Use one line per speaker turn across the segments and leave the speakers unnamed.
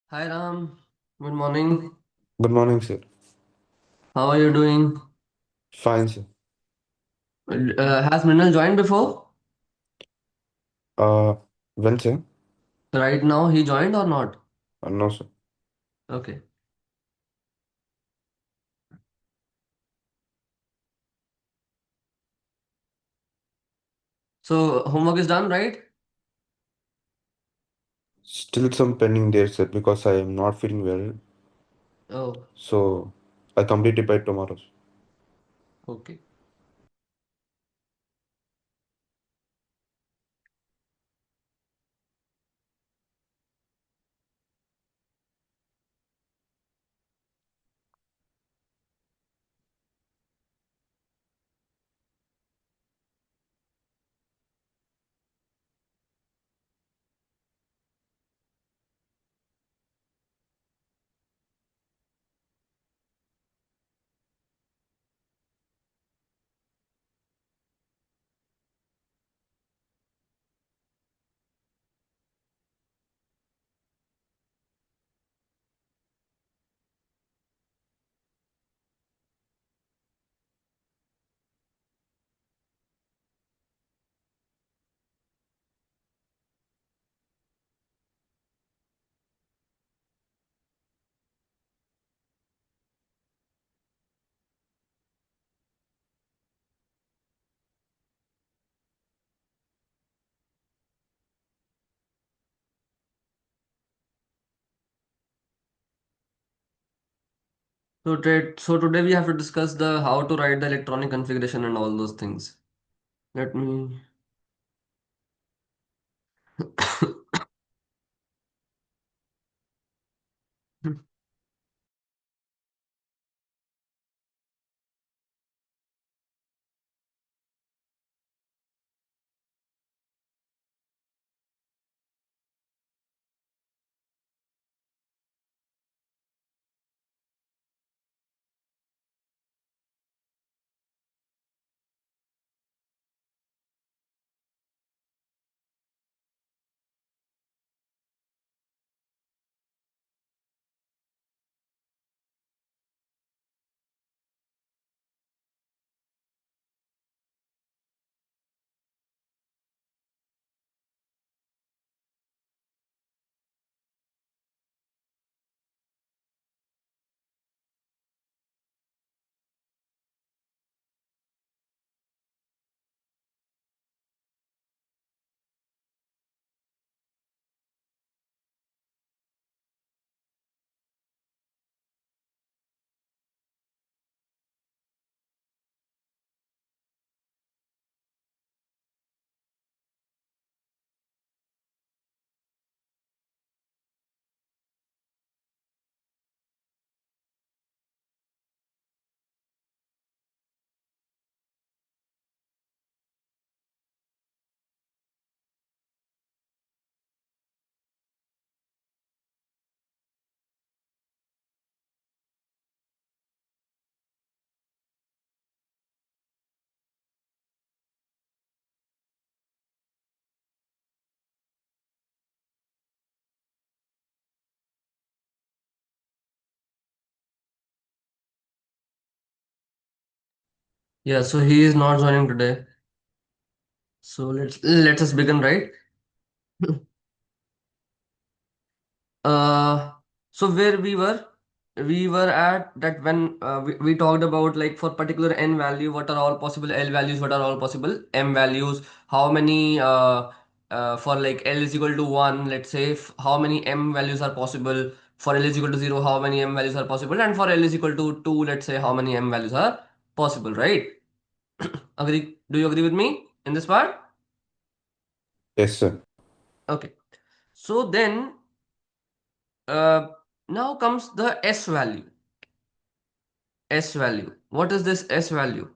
Hi Ram, good morning.
Good morning, sir.
How are you doing?
Fine, sir.
Has Mrinal joined before?
Uh, when, sir?
Right now he joined or not?
No, sir.
Okay. So homework is done, right?
Still some pending there, sir, because I am not feeling well.
Oh,
So I'll complete it by tomorrow.
okay. So today we have to discuss the how to write the electronic configuration and all those things. Let me. Yeah, so he is not joining today. So let us begin, right? Uh, so where we were at that when we talked about like for particular n value, what are all possible L values, what are all possible M values, how many for like L is equal to 1, let's say how many M values are possible, for L is equal to 0, how many M values are possible, and for L is equal to 2, let's say how many M values are possible, right? Agree? Do you agree with me in this part?
Yes, sir.
Okay. So then uh, now comes the S value. S value. What is this S value?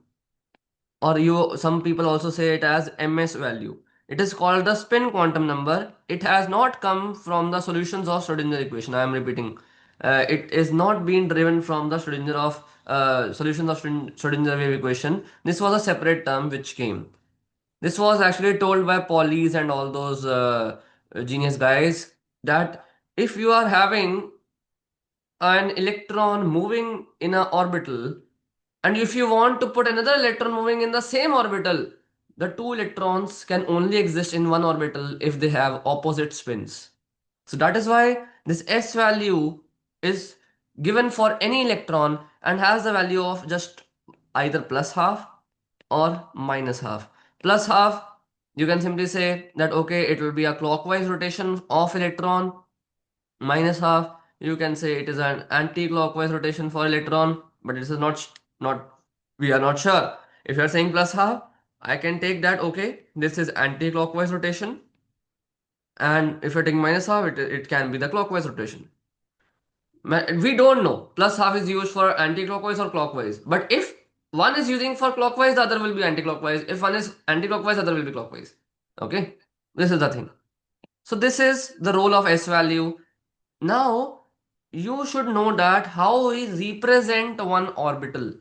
Or you some people also say it as MS value. It is called the spin quantum number. It has not come from the solutions of Schrodinger equation. I am repeating. It is not being driven from the solutions of Schrodinger wave equation. This was a separate term which came. This was actually told by Pauli's and all those genius guys that if you are having an electron moving in an orbital, and if you want to put another electron moving in the same orbital, the two electrons can only exist in one orbital if they have opposite spins. So that is why this S value is given for any electron and has the value of just either plus half or minus half. Plus half, you can simply say that okay, it will be a clockwise rotation of electron. Minus half, you can say it is an anti-clockwise rotation for electron, but this is not we are not sure. If you are saying plus half, I can take that okay, this is anti-clockwise rotation, and if you're taking minus half, it can be the clockwise rotation. We don't know. Plus half is used for anti-clockwise or clockwise. But if one is using for clockwise, the other will be anti-clockwise. If one is anti-clockwise, the other will be clockwise. Okay? This is the thing. So this is the role of S value. Now, you should know that how we represent one orbital.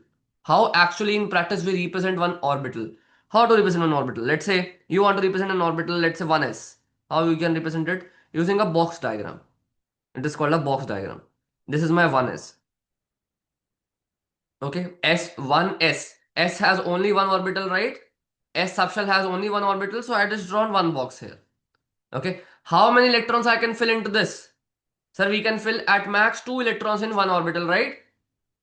How actually in practice we represent one orbital. How to represent one orbital? Let's say you want to represent an orbital, let's say 1s. How you can represent it? Using a box diagram. It is called a box diagram. This is my 1s. Okay, S1s. S has only one orbital, right? S subshell has only one orbital, so I just drawn one box here. Okay, how many electrons I can fill into this? Sir, we can fill at max 2 electrons in one orbital, right?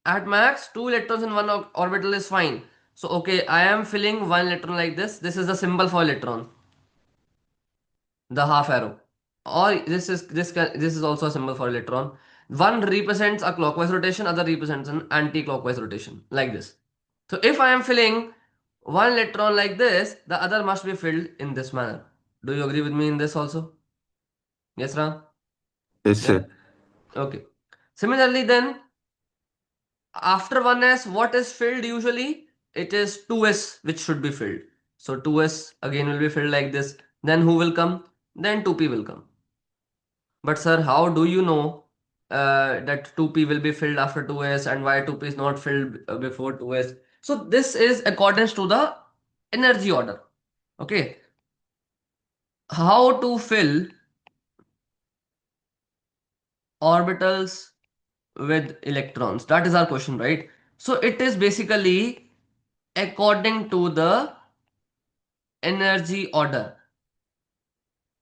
At max 2 electrons in one orbital is fine. So, okay, I am filling one electron like this. This is the symbol for electron, the half arrow. Or this is also a symbol for electron. One represents a clockwise rotation, other represents an anti-clockwise rotation, like this. So if I am filling one electron like this, the other must be filled in this manner. Do you agree with me in this also? Yes, Ram?
Yes,
Yeah.
sir.
Okay. Similarly, then after 1s, what is filled usually? It is 2s which should be filled. So 2s again will be filled like this. Then who will come? Then 2p will come. But sir, how do you know that 2p will be filled after 2s and why 2p is not filled before 2s? So this is accordance to the energy order. Okay. How to fill orbitals with electrons? That is our question, right? So it is basically according to the energy order.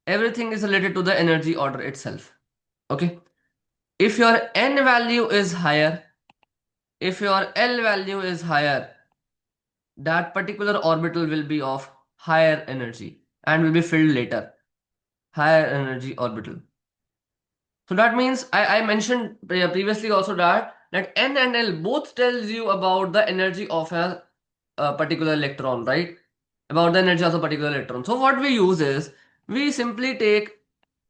Everything is related to the energy order itself. Okay. If your n value is higher, if your L value is higher, that particular orbital will be of higher energy and will be filled later. Higher energy orbital. So that means I mentioned previously also that N and L both tells you about the energy of a particular electron, right? About the energy of a particular electron. So what we use is we simply take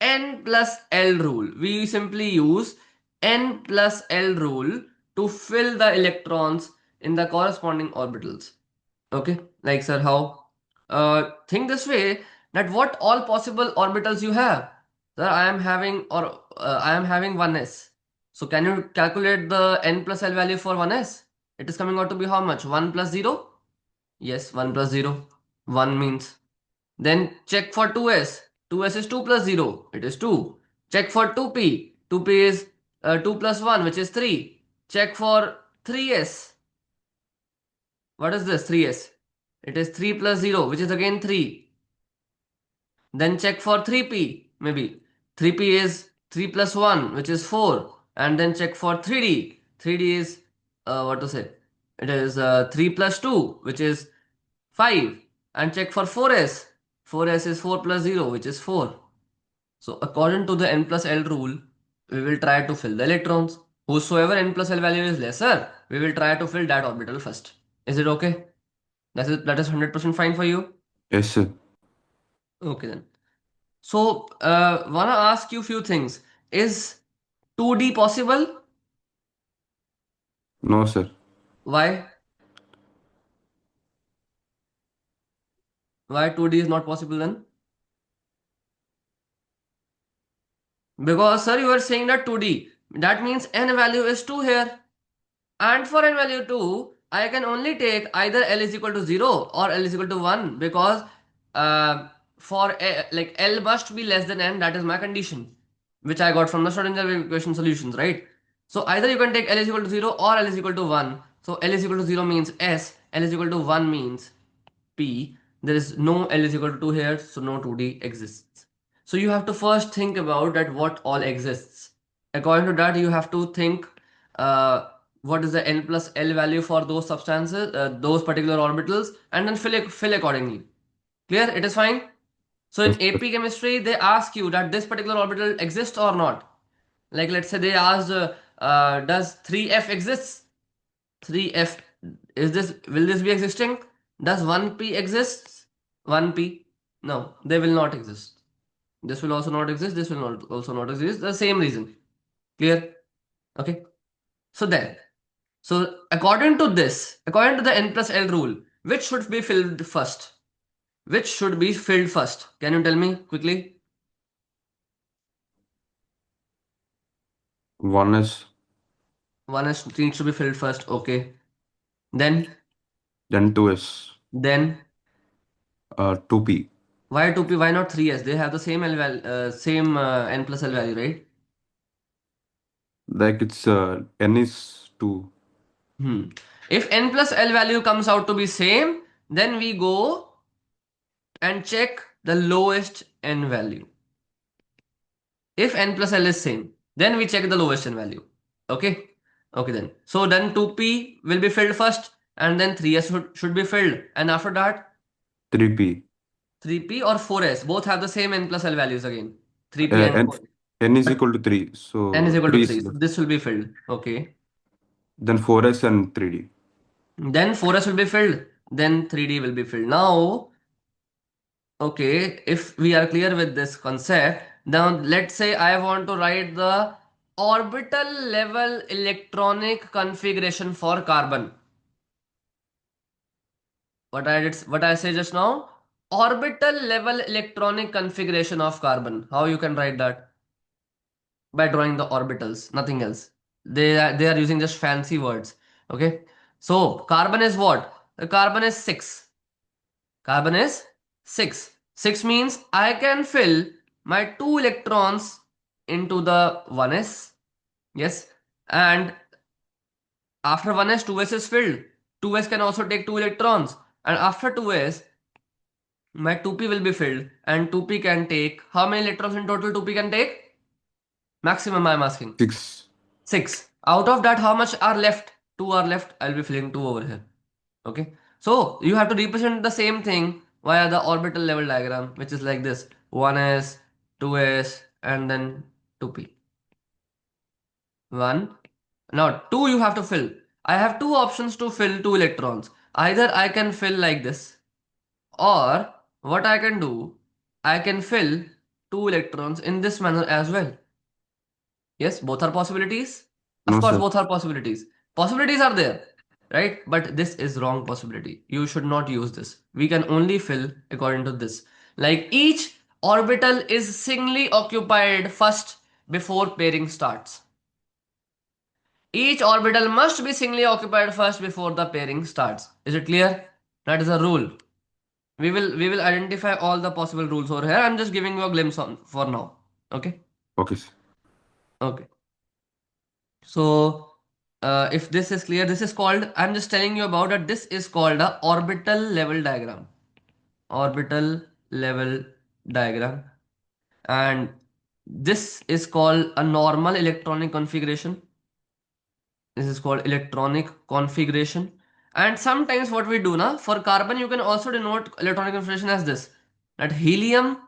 N plus L rule. We simply use N plus L rule to fill the electrons in the corresponding orbitals. Okay, like sir, how? Think this way that what all possible orbitals you have. Sir, I am having I am having 1s. So can you calculate the n plus l value for 1s? It is coming out to be how much? 1 plus 0? Yes, 1 plus 0. 1 means. Then check for 2s. 2s is 2 plus 0. It is 2. Check for 2p. 2p is 2 plus 1, which is 3. Check for 3s. What is this? 3s. It is 3 plus 0, which is again 3. Then check for 3p. Maybe 3p is 3 plus 1, which is 4. And then check for 3d. 3d is, what to say? It is 3 plus 2, which is 5. And check for 4s. 4s is 4 plus 0, which is 4. So according to the n plus L rule, we will try to fill the electrons. Whosoever n plus L value is lesser, we will try to fill that orbital first. Is it okay? That is 100% fine for you?
Yes, sir.
Okay then. So, wanna ask you few things. Is 2D possible?
No, sir.
Why? Why 2D is not possible then? Because sir, you are saying that 2D. That means n value is 2 here. And for n value 2, I can only take either L is equal to 0 or L is equal to 1 because like L must be less than n. That is my condition. which I got from the Schrodinger equation solutions, right? So either you can take L is equal to 0 or L is equal to 1. So L is equal to 0 means S, L is equal to 1 means P. There is no L is equal to 2 here, so no 2D exists. So you have to first think about that what all exists. According to that, you have to think what is the N plus L value for those substances, those particular orbitals, and then fill accordingly. Clear? It is fine? So in
Yes, sir.
AP chemistry, they ask you that this particular orbital exists or not. Like let's say they asked, does 3f exists? 3f, is this, will this be existing? Does 1p exists? 1p? No, they will not exist. This will also not exist. This will not also not exist. The same reason. Clear? Okay. So then, so according to this, according to the n plus l rule, which should be filled first? Which should be filled first? Can you tell me quickly?
One is,
One is needs to be filled first. Okay. Then,
then two is,
then
2p.
why 2p? Why not 3s? They have the same L value, same n plus L value, right?
Like it's n is 2.
Hmm. If n plus L value comes out to be same, then we go and check the lowest n value. If n plus L is same, then we check the lowest n value. Okay. Okay then. So then 2p will be filled first, and then 3s should be filled. And after that,
3p.
3p or 4s both have the same n plus L values again. 3p and
N
4.
n is
But
equal to 3.
n is
So
equal to
3 is
3. So
left.
this will be filled. Okay.
Then 4s and 3d.
Then 4s will be filled. Then 3d will be filled. Now, okay, if we are clear with this concept, now let's say I want to write the orbital level electronic configuration for carbon. What I say just now? Orbital level electronic configuration of carbon. How you can write that? By drawing the orbitals, nothing else. They are using just fancy words. Okay. So carbon is what? The carbon is 6. Carbon is 6. 6 means I can fill my 2 electrons into the 1s. Yes. And after 1s, 2s is filled. 2s can also take 2 electrons. And after 2s, my 2p will be filled. And 2p can take, how many electrons in total 2p can take? Maximum I'm asking.
6.
6. Out of that, how much are left? 2 are left. I'll be filling 2 over here. Okay. So you have to represent the same thing via the orbital level diagram, which is like this: 1s, 2s, and then 2p. 1. Now 2 you have to fill. I have two options to fill 2 electrons. Either I can fill like this, or what I can do, I can fill 2 electrons in this manner as well. Yes, both are possibilities. Of
No,
course,
sir.
both are possibilities. Possibilities are there, right? But this is wrong possibility. You should not use this. We can only fill according to this. Like each orbital is singly occupied first before pairing starts. Each orbital must be singly occupied first before the pairing starts. Is it clear? That is a rule. We will identify all the possible rules over here. I'm just giving you a glimpse on for now. Okay?
Okay, sir.
Okay. So, if this is clear, this is called, I'm just telling you about that this is called a orbital level diagram. Orbital level diagram. And this is called a normal electronic configuration. This is called electronic configuration. And sometimes what we do now, for carbon, you can also denote electronic configuration as this. That helium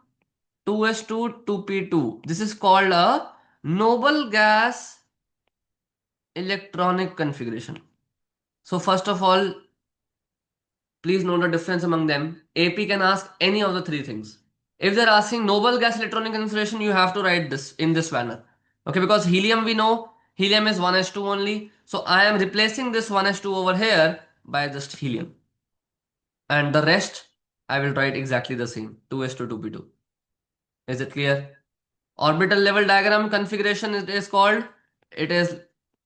2s2 2p2. This is called a noble gas electronic configuration. So first of all, please note the difference among them. AP can ask any of the three things. If they're asking noble gas electronic configuration, you have to write this in this manner. Okay, because helium we know, helium is 1s2 only. So I am replacing this 1s2 over here by just helium. And the rest, I will write exactly the same, 2s2 2p2. Is it clear? Orbital level diagram configuration it is called. It is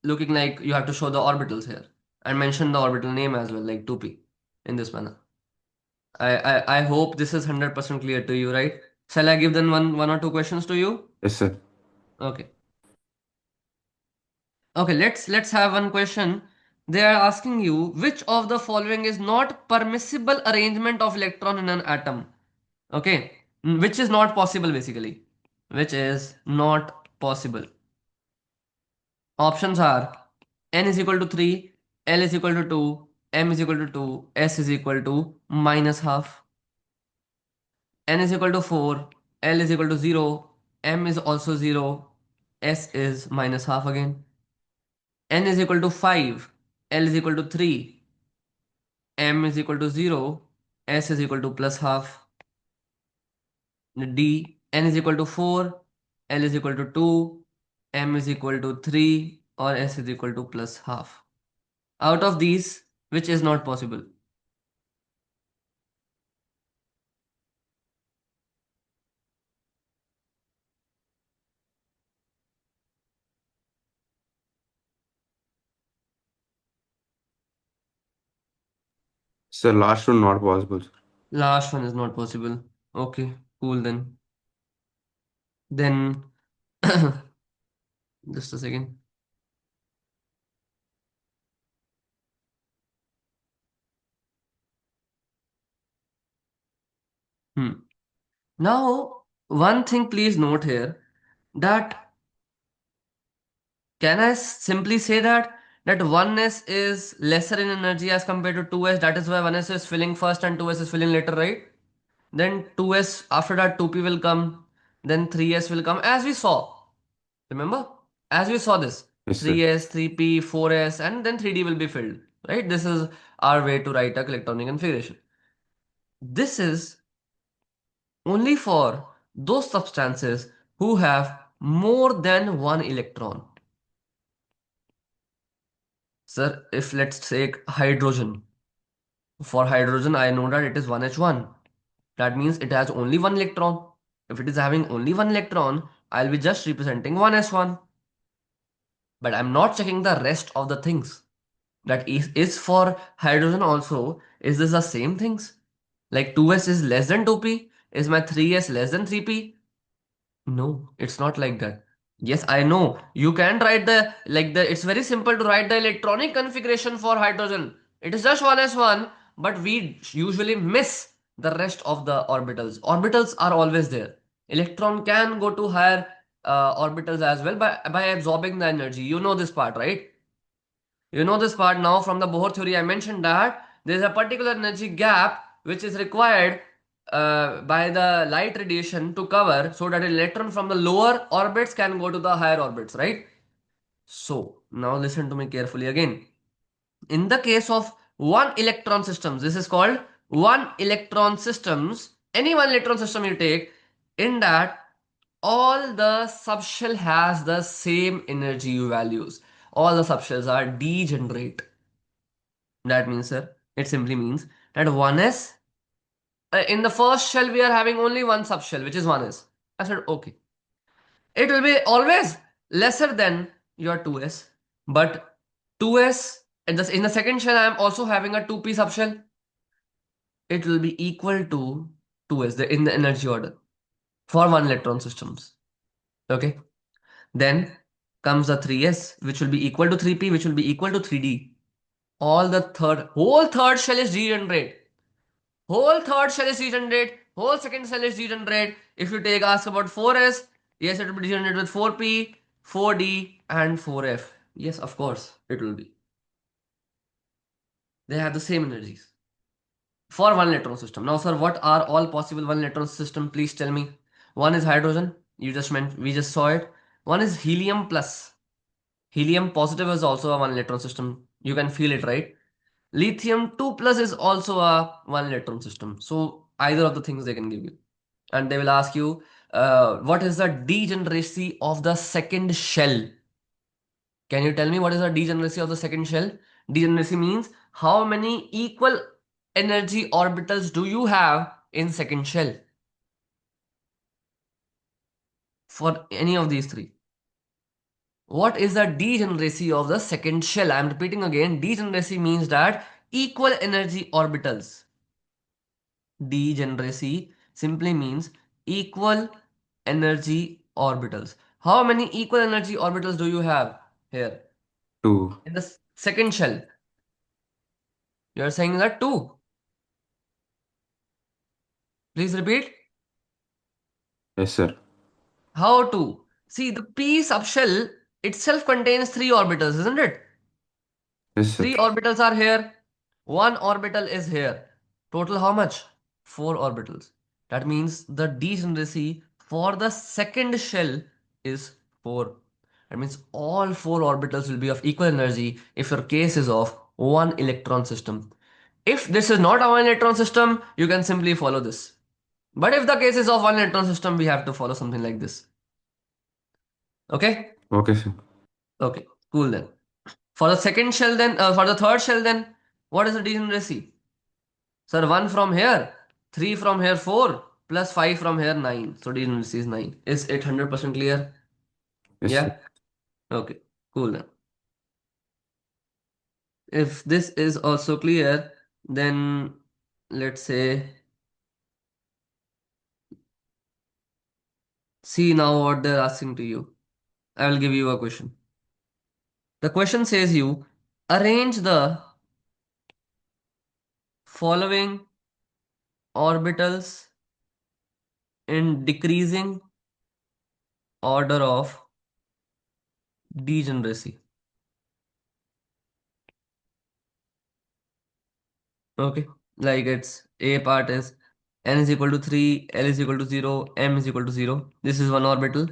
looking like you have to show the orbitals here and mention the orbital name as well, like 2p in this manner. I hope this is 100% clear to you, right? Shall I give them one or two questions to you?
Yes, sir.
Okay. Okay, let's have one question. They are asking you which of the following is not permissible arrangement of electron in an atom. Okay, which is not possible basically. Which is not possible. Options are n is equal to 3, L is equal to 2, M is equal to 2, S is equal to minus half. N is equal to 4, L is equal to 0, M is also 0, S is minus half again. N is equal to 5, L is equal to 3, M is equal to 0, S is equal to plus half. D, N is equal to 4, L is equal to 2, M is equal to 3, or S is equal to plus half. Out of these, which is not possible?
So last one not possible.
Last one is not possible. Okay, cool then. Then, just a second. Hmm. Now, one thing please note here that can I simply say that 1s is lesser in energy as compared to 2s. That is why 1s is filling first and 2s is filling later, right? Then 2s after that 2p will come. Then 3s will come as we saw. Remember? As we saw this.
Yes, sir.
3s, 3p, 4s, and then 3d will be filled. Right? This is our way to write a electronic configuration. This is only for those substances who have more than one electron. Sir, if let's take hydrogen. For hydrogen, I know that it is 1h1. That means it has only one electron. If it is having only one electron, I'll be just representing 1s1. But I'm not checking the rest of the things. That is for hydrogen also. Is this the same things? Like 2s is less than 2p? Is my 3s less than 3p? No, it's not like that. Yes, I know. You can write it's very simple to write the electronic configuration for hydrogen. It is just 1s1, but we usually miss the rest of the orbitals. Orbitals are always there. Electron can go to higher orbitals as well by absorbing the energy. You know this part, right? You know this part now from the Bohr theory. I mentioned that there is a particular energy gap which is required by the light radiation to cover so that an electron from the lower orbits can go to the higher orbits, right? So now listen to me carefully again. In the case of one electron systems, this is called one electron systems. Any one electron system you take, in that all the subshell has the same energy values. All the subshells are degenerate. That means, sir, it simply means that 1s, in the first shell, we are having only one subshell, which is 1s. I said, okay. It will be always lesser than your 2s. But 2s, in the second shell, I am also having a 2p subshell. It will be equal to 2s in the energy order for one electron systems. Okay. Then comes the 3s, which will be equal to 3p, which will be equal to 3d. Whole third shell is degenerate. Whole third shell is degenerate. Whole second shell is degenerate. If you ask about 4s, yes, it will be degenerate with 4p, 4d, and 4f. Yes, of course, it will be. They have the same energies for one electron system. Now, sir, what are all possible one electron system? Please tell me. One is hydrogen. We just saw it. One is helium plus. Helium positive is also a one electron system. You can feel it, right? Lithium 2 plus is also a one electron system. So either of the things they can give you. And they will ask you, what is the degeneracy of the second shell? Can you tell me what is the degeneracy of the second shell? Degeneracy means how many equal energy orbitals do you have in second shell for any of these three? What is the degeneracy of the second shell? I am repeating again. Degeneracy means that equal energy orbitals. Degeneracy simply means equal energy orbitals. How many equal energy orbitals do you have here?
2.
In the second shell, you are saying that two. Please repeat.
Yes, sir.
How two? See, the p subshell itself contains three orbitals, isn't it?
Yes, sir.
Three orbitals are here. One orbital is here. Total how much? Four orbitals. That means the degeneracy for the second shell is 4. That means all four orbitals will be of equal energy if your case is of one electron system. If this is not a one electron system, you can simply follow this. But if the case is of one electron system, we have to follow something like this. Okay?
Okay, sir.
Okay, cool then. For the second shell then, for the third shell then, what is the degeneracy? Sir, 1 from here, 3 from here, 4, plus 5 from here, 9. So degeneracy is 9. Is it 100% clear?
Yes, sir.
Yeah? Okay, cool then. If this is also clear, then let's say, see now what they're asking to you. I will give you a question. The question says you arrange the following orbitals in decreasing order of degeneracy. Okay, like it's A part is n is equal to 3, L is equal to 0, M is equal to 0. This is one orbital.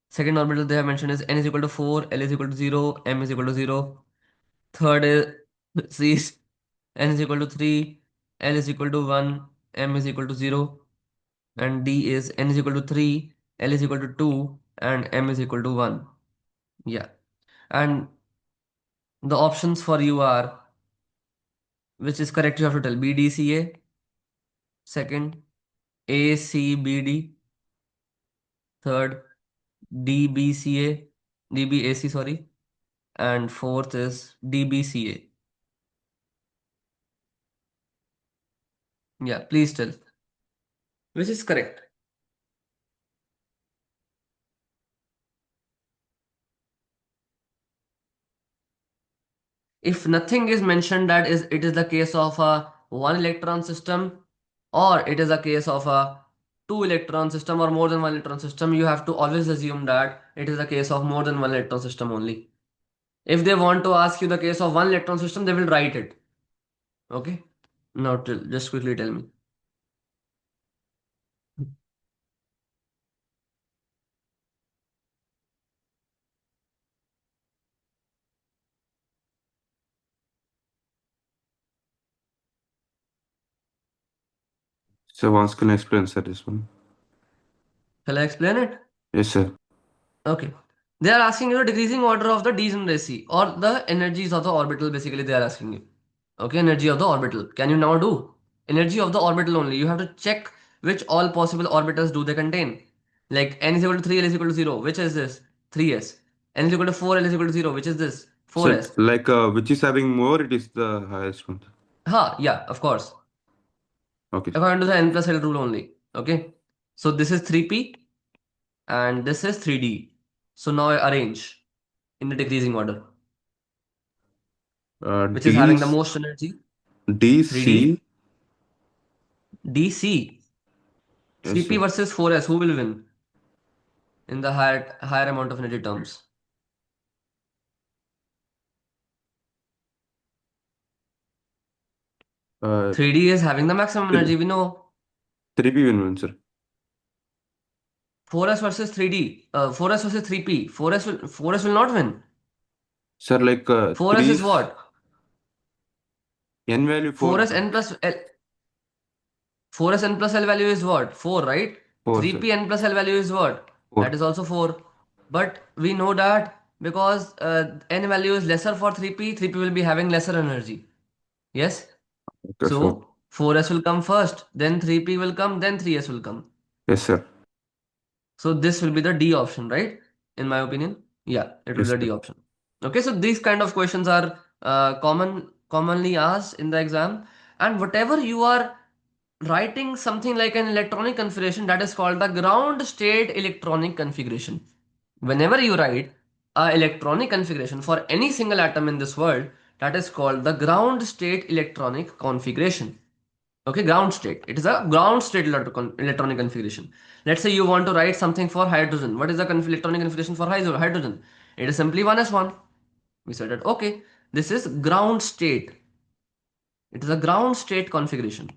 Second orbital they have mentioned is n is equal to 4, L is equal to 0, M is equal to 0. Third is C is n is equal to 3, L is equal to 1, M is equal to 0. And D is n is equal to 3, L is equal to 2, and M is equal to 1. Yeah. And the options for you are, which is correct, you have to tell BDCA, second ACBD, third DBCA, DBAC, sorry, and fourth is DBCA. Yeah, please tell. Which is correct? If nothing is mentioned that is it is the case of a one electron system or it is a case of a two electron system or more than one electron system, you have to always assume that it is a case of more than one electron system only. If they want to ask you the case of one electron system, they will write it. Okay? Now just quickly tell me.
So once can I explain, sir, this one?
Shall I explain it?
Yes, sir.
Okay. They are asking you the decreasing order of the degeneracy or the energies of the orbital, basically they are asking you. Okay, energy of the orbital. Can you now do? Energy of the orbital only. You have to check which all possible orbitals do they contain. Like n is equal to 3, L is equal to 0. Which is this? 3s. N is equal to 4, L is equal to 0. Which is this?
So
4s.
like which is having more, it is the highest one.
Ha, yeah, of course.
Okay, sir.
According to the n plus L rule only. Okay. So this is 3p and this is 3d. So now I arrange in the decreasing order, which is
D
having the most energy.
D
3D,
C.
DC,
Yes,
3P
sir.
versus 4S. Who will win in the higher amount of energy terms?
Uh,
3D is having the maximum energy. We know
3P win, sir.
4S versus 3D. 4S versus 3P. 4S will not win.
Sir, like
4S
3
is what?
n value 4,
4S
sir.
n plus L. 4S n plus L value is what? 4, right?
4, sir.
3P n plus L value is what?
4.
That is also 4. But we know that because n value is lesser for 3P, 3P will be having lesser energy. Yes?
Okay, sir.
So 4S will come first, then 3P will come, then 3S will come.
Yes, sir.
So this will be the D option, right? In my opinion. Yeah, it will be
Yes,
the
sir.
D option. Okay, so these kind of questions are commonly asked in the exam. And whatever you are writing something like an electronic configuration, that is called the ground state electronic configuration. Whenever you write a electronic configuration for any single atom in this world, that is called the ground state electronic configuration. Okay, ground state. It is a ground state electronic configuration. Let's say you want to write something for hydrogen. What is the electronic configuration for hydrogen? It is simply 1s1. We said that, okay, this is ground state. It is a ground state configuration.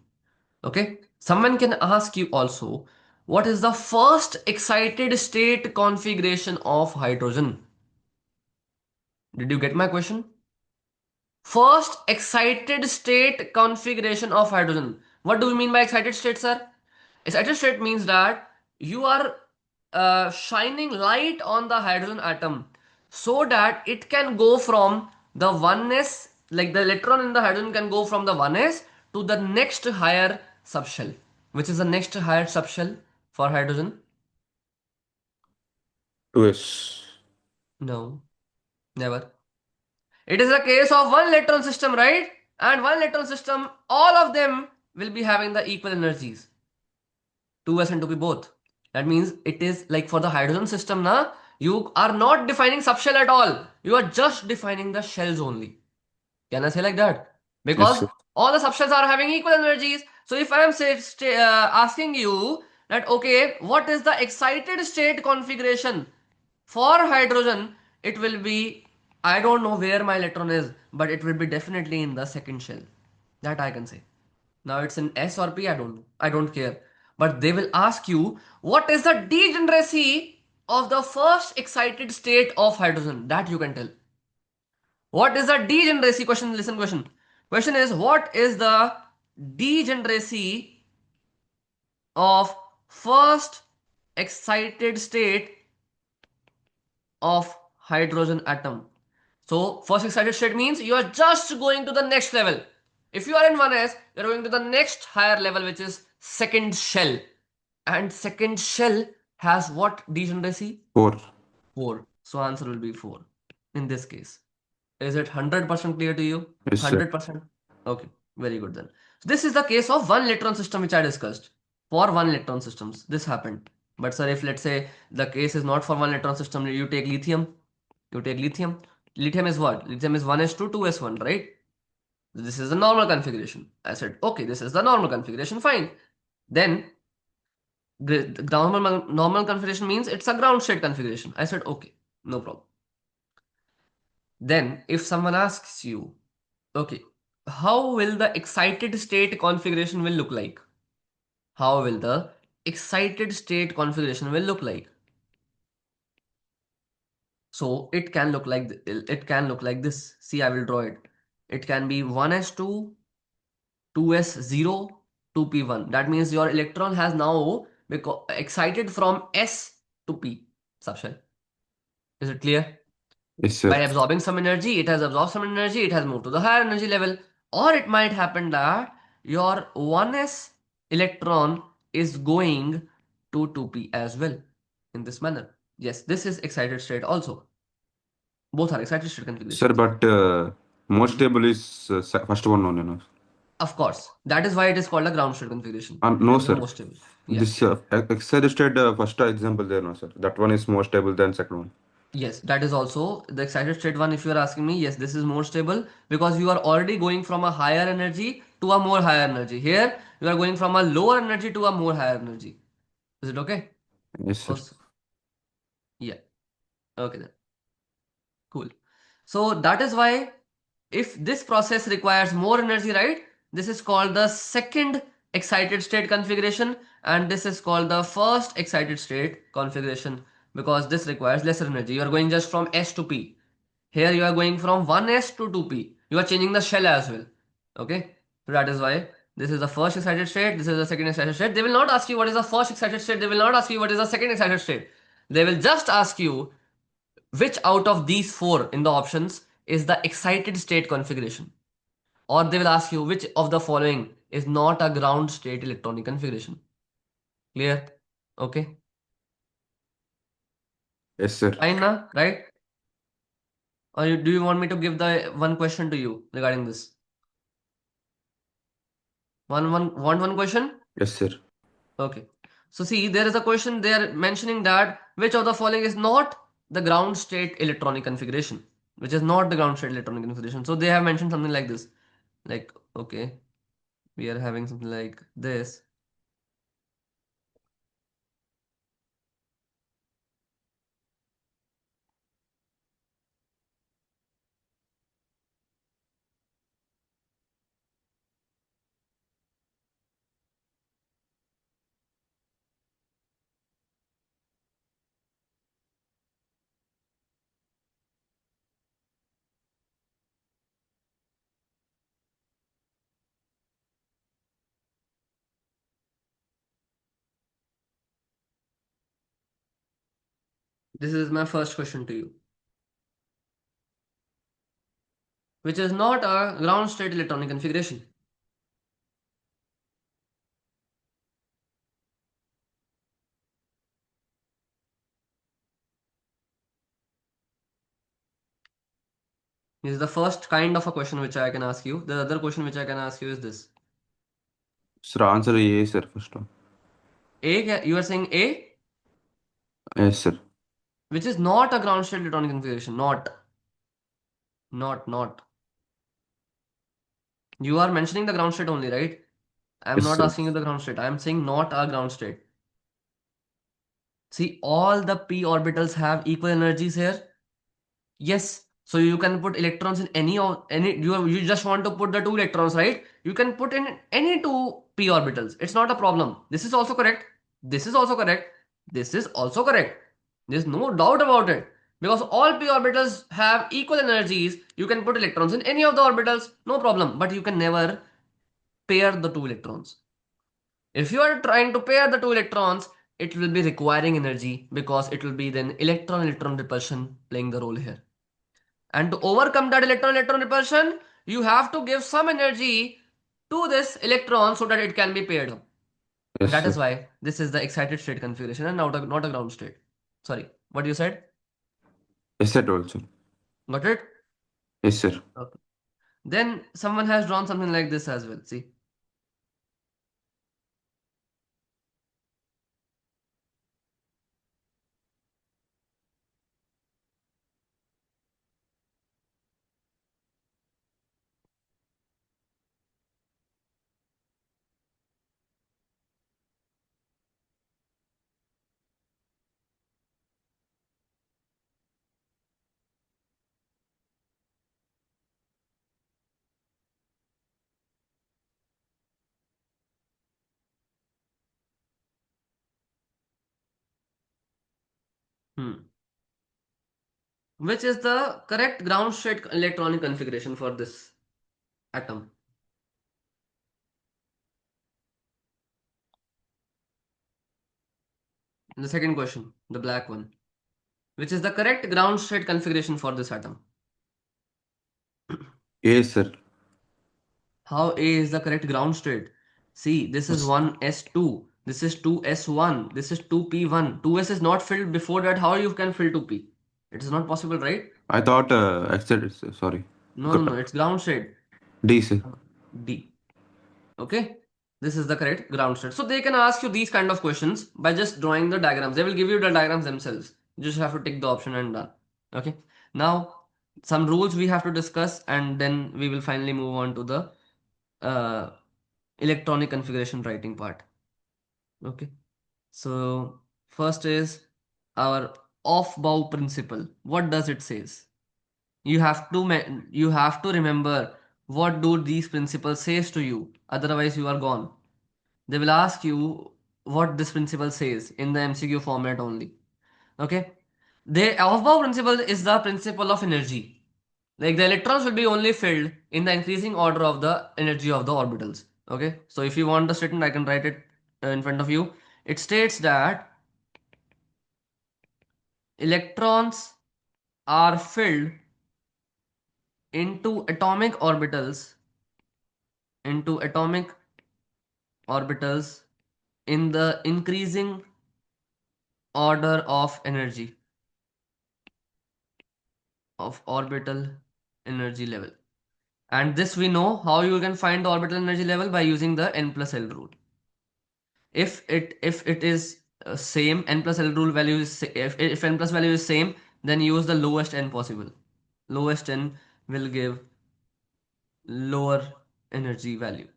Okay. Someone can ask you also, what is the first excited state configuration of hydrogen? Did you get my question? First excited state configuration of hydrogen. What do we mean by excited state, sir? Excited state means that you are shining light on the hydrogen atom so that it can go from the oneness, like the electron in the hydrogen can go from the 1s to the next higher subshell. Which is the next higher subshell for hydrogen?
2s.
No, never. It is a case of one electron system, right? And one electron system, all of them will be having the equal energies. 2s and 2p both. That means it is like for the hydrogen system, na, you are not defining subshell at all. You are just defining the shells only. Can I say like that?
Yes,
Because
sir.
all the subshells are having equal energies. So if I am asking you that, okay, what is the excited state configuration for hydrogen? It will be, I don't know where my electron is, but it will be definitely in the second shell. That I can say. Now it's in S or P, I don't know. I don't care. But they will ask you, what is the degeneracy of the first excited state of hydrogen? That you can tell. What is the degeneracy? Question, listen question. Question is, what is the degeneracy of first excited state of hydrogen atom? So first excited state means you are just going to the next level. If you are in 1s, you are going to the next higher level, which is second shell. And second shell has what degeneracy?
4.
4. So answer will be 4 in this case. Is it 100% clear to you?
Yes, sir.
100%? Okay, very good then. So this is the case of one electron system which I discussed. For one electron systems, this happened. But sir, if let's say the case is not for one electron system, you take lithium. You take lithium. Lithium is what? Lithium is 1s2, 2s1, right? This is the normal configuration. I said, okay, this is the normal configuration, fine. Then the normal configuration means it's a ground state configuration. I said, okay, no problem. Then if someone asks you, okay, how will the excited state configuration will look like? How will the excited state configuration will look like? So it can look like it can look like this. See, I will draw it. It can be 1s2, 2s0, 2p1. That means your electron has now become excited from s to p subshell. Is it clear?
Yes,
By
sir.
absorbing some energy, it has absorbed some energy, it has moved to the higher energy level. Or it might happen that your 1s electron is going to 2p as well in this manner. Yes, this is excited state also. Both are excited state
Sir,
configurations.
but most
Mhm.
stable is first one only, no?
Of course, that is why it is called a ground state configuration.
No,
It is the
sir.
most stable. Yeah.
This excited state first example there, no, sir. That one is more stable than second one.
Yes, that is also the excited state one. If you are asking me, yes, this is more stable because you are already going from a higher energy to a more higher energy. Here, you are going from a lower energy to a more higher energy. Is it okay?
Yes, sir.
Oh, yeah. Okay then. Cool. So that is why if this process requires more energy, right? This is called the second excited state configuration and this is called the first excited state configuration because this requires lesser energy. You are going just from S to P. Here you are going from 1s to 2p. You are changing the shell as well. Okay. So that is why this is the first excited state. This is the second excited state. They will not ask you what is the first excited state. They will not ask you what is the second excited state. They will just ask you which out of these four in the options is the excited state configuration. Or they will ask you which of the following is not a ground state electronic configuration. Clear? Okay.
Yes, sir.
Fine now, right? Or do you want me to give the one question to you regarding this? Want one question?
Yes, sir.
Okay. So see, there is a question they are mentioning that which of the following is not the ground state electronic configuration, which is not the ground state electronic configuration. So they have mentioned something like this. Like, okay, we are having something like this. This is my first question to you, which is not a ground state electronic configuration. This is the first kind of a question which I can ask you. The other question which I can ask you is this.
Sir, answer A, sir, first one.
You are saying A,
Yes, sir.
which is not a ground state electronic configuration. Not. You are mentioning the ground state only, right? I'm
Yes,
not
sir.
asking you the ground state. I'm saying not a ground state. See, all the p orbitals have equal energies here. Yes. So you can put electrons in any you just want to put the two electrons, right? You can put in any two p orbitals. It's not a problem. This is also correct. This is also correct. This is also correct. There's no doubt about it. Because all p orbitals have equal energies, you can put electrons in any of the orbitals, no problem. But you can never pair the two electrons. If you are trying to pair the two electrons, it will be requiring energy because it will be then electron-electron repulsion playing the role here. And to overcome that electron-electron repulsion, you have to give some energy to this electron so that it can be paired up.
Yes,
That is
sir.
why this is the excited state configuration and not a ground state. Sorry, what you said?
Yes, sir, also.
Got it?
Yes, sir.
Okay. Then someone has drawn something like this as well. See, hmm. Which is the correct ground state electronic configuration for this atom? The second question, the black one, which is the correct ground state configuration for this atom.
Yes, sir.
How A is the correct ground state? See, this is
Yes.
1s2, this is 2s1, this is 2p1. 2s is not filled before that. How you can fill 2p? It is not possible, right?
I thought accepted, sir. Sorry.
No,
Good.
it's ground state.
D, sir.
D. Okay? This is the correct ground state. So they can ask you these kind of questions by just drawing the diagrams. They will give you the diagrams themselves. You just have to tick the option and done. Okay? Now, some rules we have to discuss and then we will finally move on to the uh, electronic configuration writing part. Okay? So, first is our off-bow principle. What does it says? You have to remember what do these principles says to you. Otherwise, you are gone. They will ask you what this principle says in the MCQ format only. Okay? The Aufbau principle is the principle of energy. Like the electrons will be only filled in the increasing order of the energy of the orbitals. Okay? So if you want the statement, I can write it in front of you. It states that electrons are filled into atomic orbitals in the increasing order of energy of orbital energy level. And this we know how you can find the orbital energy level by using the n plus L rule. If it is same n plus L rule value is if n plus value is same, then use the lowest n possible. Lowest n will give lower energy value.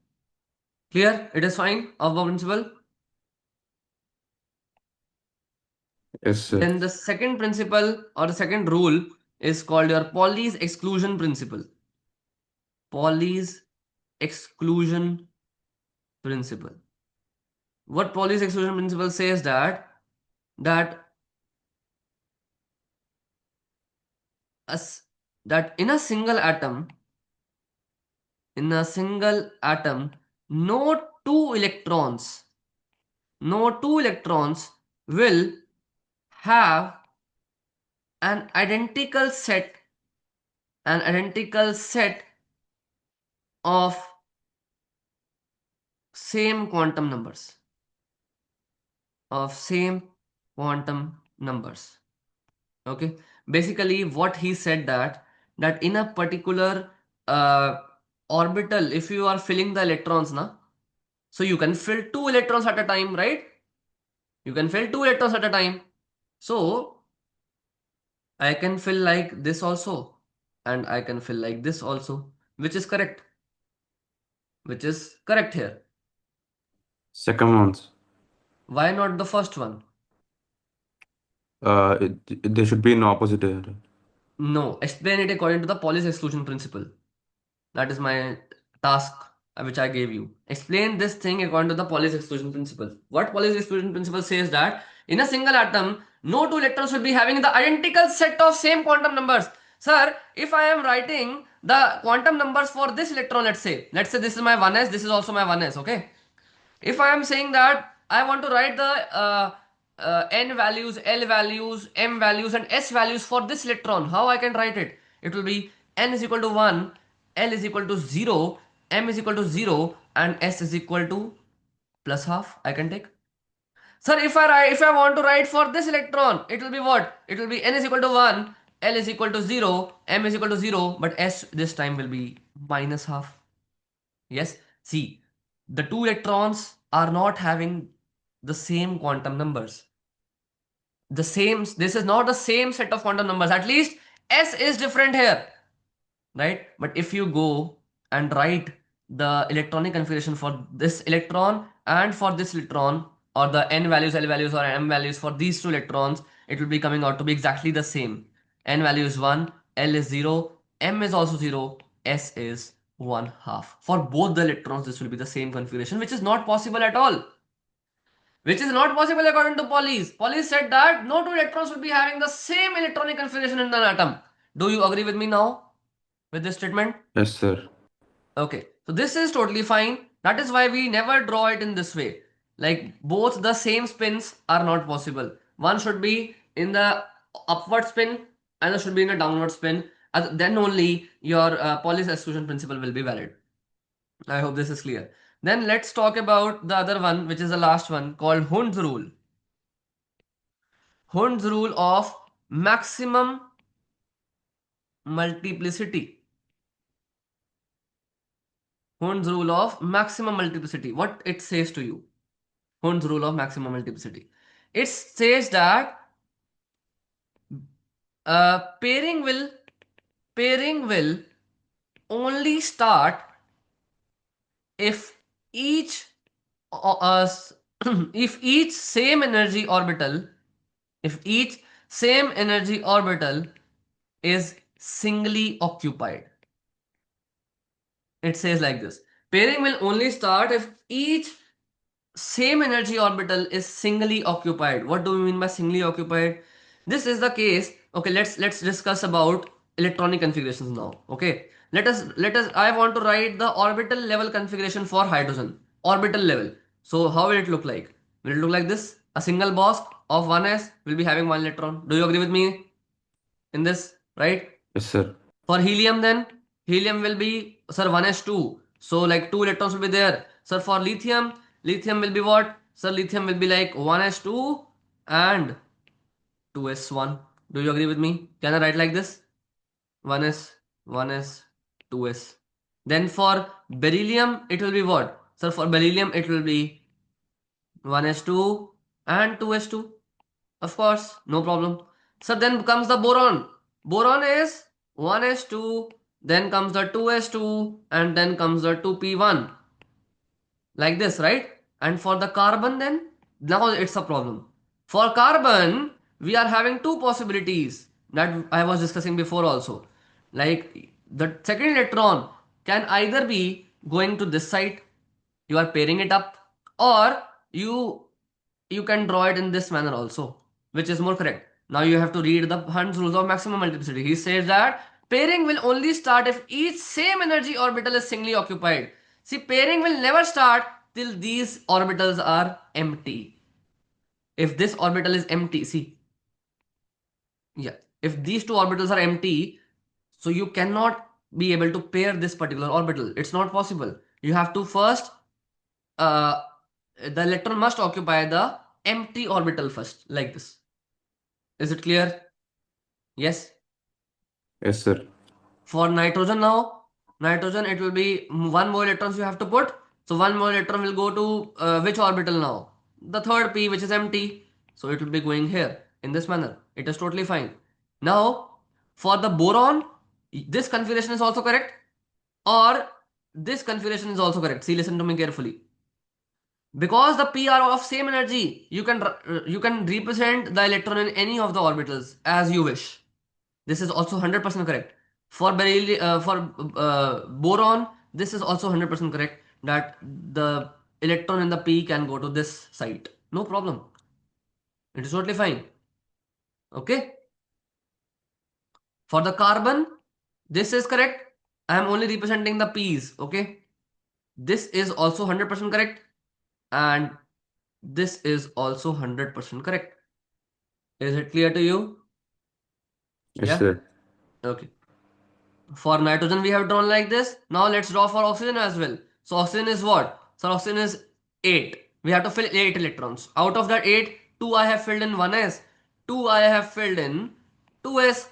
Clear? It is fine, above principle.
Yes, sir.
Then the second principle or the second rule is called your Pauli's exclusion principle. Pauli's exclusion principle. What Pauli's exclusion principle says that us that in a single atom no two electrons no two electrons will have an identical set of same quantum numbers of same quantum numbers. Okay, basically what he said that in a particular uh, orbital, if you are filling the electrons now, so you can fill two electrons at a time, right? You can fill two electrons at a time. So I can fill like this also, and I can fill like this also, which is correct, here.
Second ones.
Why not the first one?
They should be in opposite.
No, explain it according to the Pauli's exclusion principle. That is my task which I gave you. Explain this thing according to the Pauli's exclusion principle. What Pauli's exclusion principle says that in a single atom, no two electrons will be having the identical set of same quantum numbers. Sir, if I am writing the quantum numbers for this electron, let's say this is my 1s, this is also my 1s, okay? If I am saying that I want to write the n values, l values, m values and s values for this electron, how I can write it? It will be n is equal to 1, l is equal to 0, m is equal to 0 and s is equal to plus half. I can take. Sir, if I want to write for this electron, it will be what? It will be n is equal to 1, l is equal to 0, m is equal to 0, but s this time will be minus half. Yes, see, the two electrons are not having the same quantum numbers. This is not the same set of quantum numbers. At least S is different here, right? But if you go and write the electronic configuration for this electron and for this electron, or the n values, l values, or m values for these two electrons, it will be coming out to be exactly the same. N value is 1, l is 0, m is also 0, s is 1 half. For both the electrons, this will be the same configuration, which is not possible at all. Which is not possible according to Pauli's. Pauli's said that no two electrons will be having the same electronic configuration in an atom. Do you agree with me now with this statement?
Yes, sir.
Okay, so this is totally fine. That is why we never draw it in this way. Like both the same spins are not possible. One should be in the upward spin, and should be in a downward spin. Then only your Pauli's exclusion principle will be valid. I hope this is clear. Then let's talk about the other one, which is the last one called Hund's rule. Hund's rule of maximum multiplicity. Hund's rule of maximum multiplicity. What it says to you? Hund's rule of maximum multiplicity. It says that pairing will only start if each if each same energy orbital if each same energy orbital is singly occupied. It says like this: pairing will only start if each same energy orbital is singly occupied. What do we mean by singly occupied? This is the case. Okay, let's discuss about electronic configurations now. Okay, let us I want to write the orbital level configuration for hydrogen. Orbital level. So how will it look like? Will it look like this? A single boss of 1s will be having one electron. Do you agree with me in this, right?
Yes, sir.
For helium then, helium will be, sir, 1s2. So like two electrons will be there. Sir, for lithium, lithium will be what? Sir, lithium will be like 1s2 and 2s1. Do you agree with me? Can I write like this? 1s, 1s, 2s. Then for beryllium, it will be what? Sir, for beryllium, it will be 1s2 and 2s2. Of course, no problem. So then comes the boron. Boron is 1s2, then comes the 2s2, and then comes the 2p1. Like this, right? And for the carbon then, now it's a problem. For carbon, we are having two possibilities that I was discussing before also. Like the second electron can either be going to this side, you are pairing it up, or you you can draw it in this manner also, which is more correct. Now you have to read the Hund's rules of maximum multiplicity. He says that pairing will only start if each same energy orbital is singly occupied. See, pairing will never start till these orbitals are empty. If this orbital is empty, see, yeah, if these two orbitals are empty, so you cannot be able to pair this particular orbital. It's not possible. You have to first, uh, the electron must occupy the empty orbital first, like this. Is it clear? Yes.
Yes, sir.
For nitrogen now, nitrogen it will be one more electrons you have to put. So one more electron will go to which orbital now? The third p, which is empty. So it will be going here in this manner. It is totally fine. Now for the boron, this configuration is also correct, or this configuration is also correct. See, listen to me carefully. Because the p are of same energy, you can represent the electron in any of the orbitals as you wish. This is also 100% correct. For boron, this is also 100% correct that the electron in the p can go to this site. No problem. It is totally fine. Okay. For the carbon, this is correct. I am only representing the p's. Okay. This is also 100% correct, and this is also 100% correct. Is it clear to you?
Yes,
Yeah.
sir.
Okay. For nitrogen, we have drawn like this. Now let's draw for oxygen as well. So oxygen is what? So oxygen is 8. We have to fill 8 electrons. Out of that 8, 2 I have filled in 1s, 2 I have filled in 2s,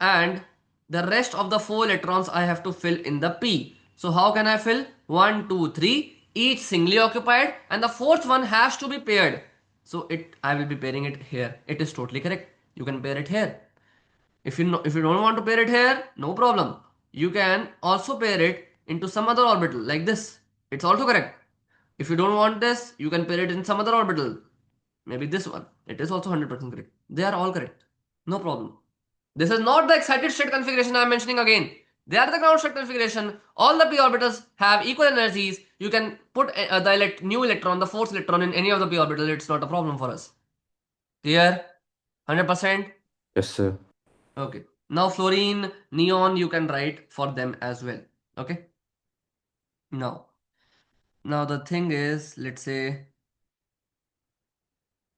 and the rest of the 4 electrons I have to fill in the p. So how can I fill? 1, 2, 3, each singly occupied, and the fourth one has to be paired. So I will be pairing it here. It is totally correct. You can pair it here. If you don't want to pair it here, no problem. You can also pair it into some other orbital like this. It's also correct. If you don't want this, you can pair it in some other orbital. Maybe this one. It is also 100% correct. They are all correct. No problem. This is not the excited state configuration I am mentioning again. They are the ground state configuration. All the p orbitals have equal energies. You can put the new electron, the fourth electron in any of the p orbitals. It's not a problem for us. Clear? 100%?
Yes, sir.
Okay. Now fluorine, neon, you can write for them as well. Okay. Now the thing is, let's say,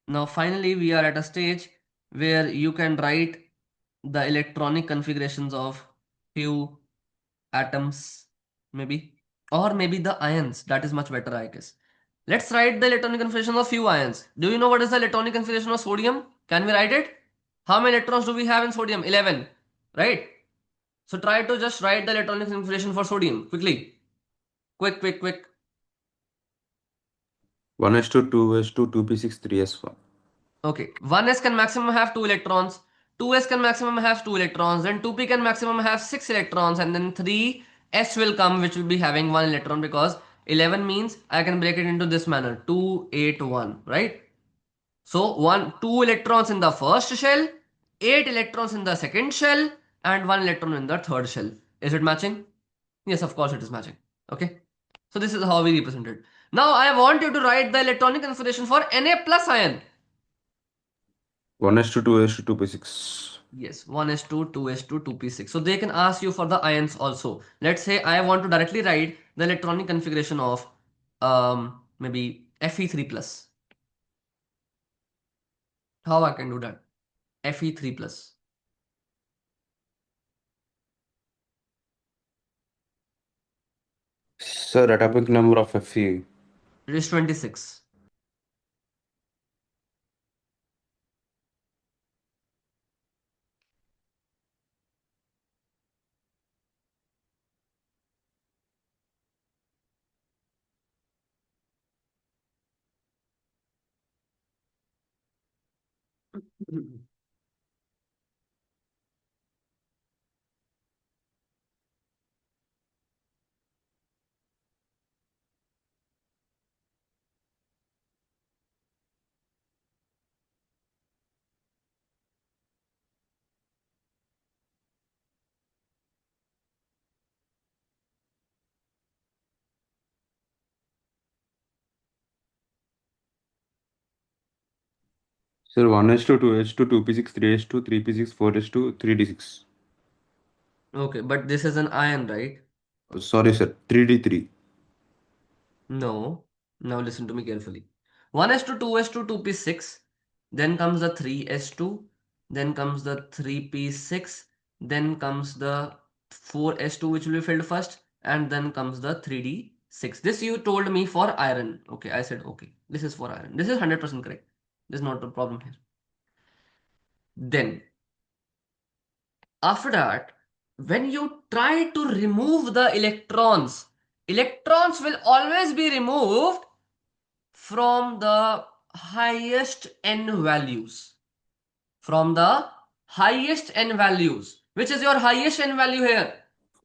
now finally we are at a stage where you can write the electronic configurations of few atoms, maybe, or maybe the ions. That is much better, I guess. Let's write the electronic configuration of few ions. Do you know what is the electronic configuration of sodium? Can we write it? How many electrons do we have in sodium? 11, right? So try to just write the electronic configuration for sodium quickly. Quick, quick, quick.
1s2, 2s2, 2p6, 3s1.
Okay. 1s can maximum have 2 electrons. 2s can maximum have 2 electrons. Then 2p can maximum have 6 electrons. And then 3s will come, which will be having 1 electron, because 11 means I can break it into this manner. 2, 8, 1. Right? So 2 electrons in the first shell, 8 electrons in the second shell, and 1 electron in the third shell. Is it matching? Yes, of course it is matching. Okay. So this is how we represent it. Now I want you to write the electronic configuration for Na plus ion.
1s2, 2s2, 2p6.
Yes, 1s2, 2s2, 2p6. So they can ask you for the ions also. Let's say I want to directly write the electronic configuration of maybe Fe3 plus. How I can do that? Fe3 plus.
Sir, atomic number of Fe.
It is 26.
Sir, 1s2, 2s2, 2p6, 3s2, 3p6, 4s2, 3d6.
Okay, but this is an ion, right?
Sorry, sir. 3d3.
No. Now listen to me carefully. 1s2, 2s2, 2p6. Then comes the 3s2. Then comes the 3p6. Then comes the 4s2 which will be filled first. And then comes the 3d6. This you told me for iron. Okay, I said okay. This is for iron. This is 100% correct. There's not a problem here. Then after that, when you try to remove the electrons, electrons will always be removed from the highest n values. From the highest n values. Which is your highest n value here?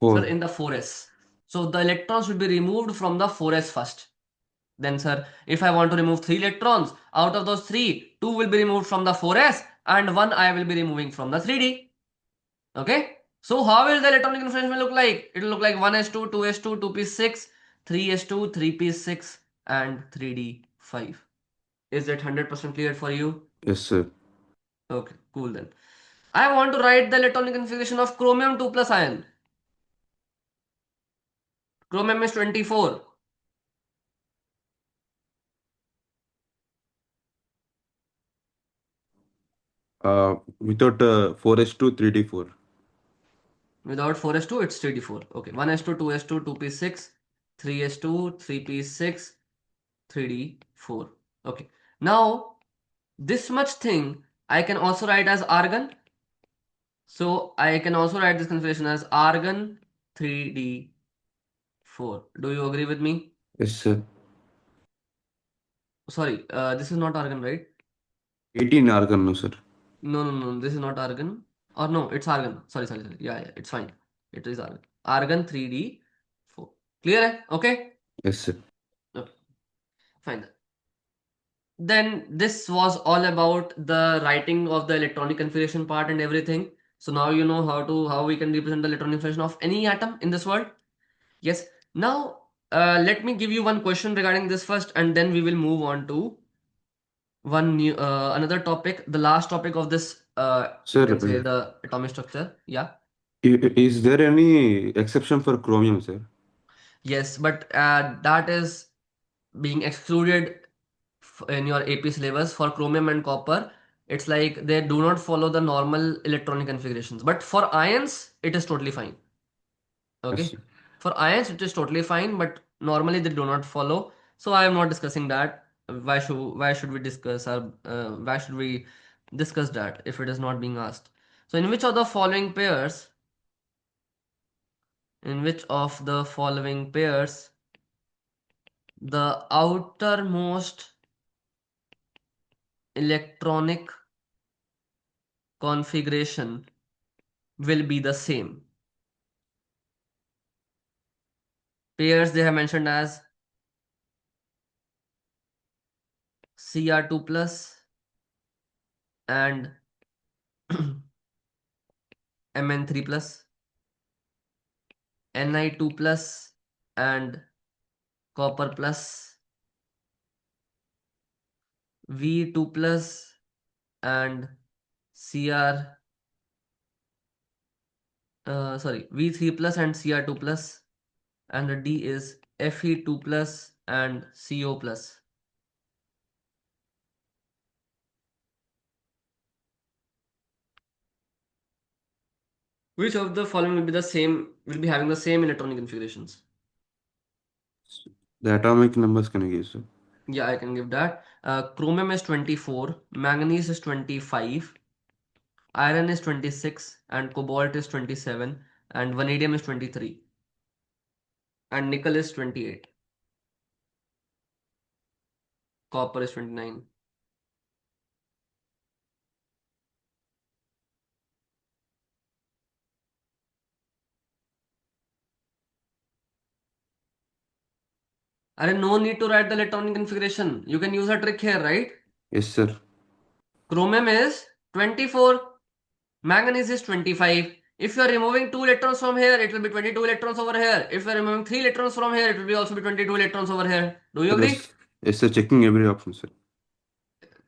Sir,
4.
in the 4s. So the electrons will be removed from the 4s first. Then, sir, if I want to remove 3 electrons, out of those 3, 2 will be removed from the 4s and 1 I will be removing from the 3d. Okay? So how will the electronic information look like? It will look like 1s2, 2s2, 2p6, 3s2, 3p6 and 3d5. Is that 100% clear for you?
Yes, sir.
Okay, cool then. I want to write the electronic configuration of chromium 2 plus ion. Chromium is 24.
Without 4s2, 3d4.
Without 4s2, it's 3d4. Okay, 1s2, 2s2, 2p6, 3s2, 3p6, 3d4. Okay, now this much thing I can also write as argon. So I can also write this configuration as argon 3d4. Do you agree with me?
Yes, sir.
Sorry, this is not argon, right?
18 argon, no, sir.
No, no, no, this is not argon. Or no, it's argon. Sorry, sorry, sorry. Yeah, yeah, it's fine. It is argon. Argon 3d4. Clear? Okay?
Yes, sir.
Okay, fine. Then this was all about the writing of the electronic configuration part and everything. So now you know how we can represent the electronic configuration of any atom in this world. Yes. Now, let me give you one question regarding this first, and then we will move on to one new another topic, the last topic of this. You
Sir,
can say the atomic structure. Yeah.
is there any exception for chromium, sir?
Yes, but that is being excluded in your AP syllabus for chromium and copper. It's like they do not follow the normal electronic configurations. But for ions, it is totally fine.
Yes,
Okay.
sir.
For ions, it is totally fine, but normally they do not follow. So I am not discussing that. Why should we discuss or why should we discuss that if it is not being asked? So in which of the following pairs the outermost electronic configuration will be the same? Pairs they have mentioned as Cr2 plus and Mn3 plus, Ni2 plus and copper plus, V2 plus and Cr sorry, V3 plus and Cr2 plus, and the D is Fe2 plus and Co plus. Which of the following will be having the same electronic configurations?
The atomic numbers can you give, sir?
Yeah, I can give that. Chromium is 24, manganese is 25, iron is 26, and cobalt is 27, and vanadium is 23, and nickel is 28, copper is 29. No need to write the electronic configuration. You can use a trick here, right?
Yes, sir.
Chromium is 24, manganese is 25. If you are removing 2 electrons from here, it will be 22 electrons over here. If you are removing 3 electrons from here, it will be also be 22 electrons over here. Do you
Sir,
agree?
yes, yes, sir. Checking every option, sir.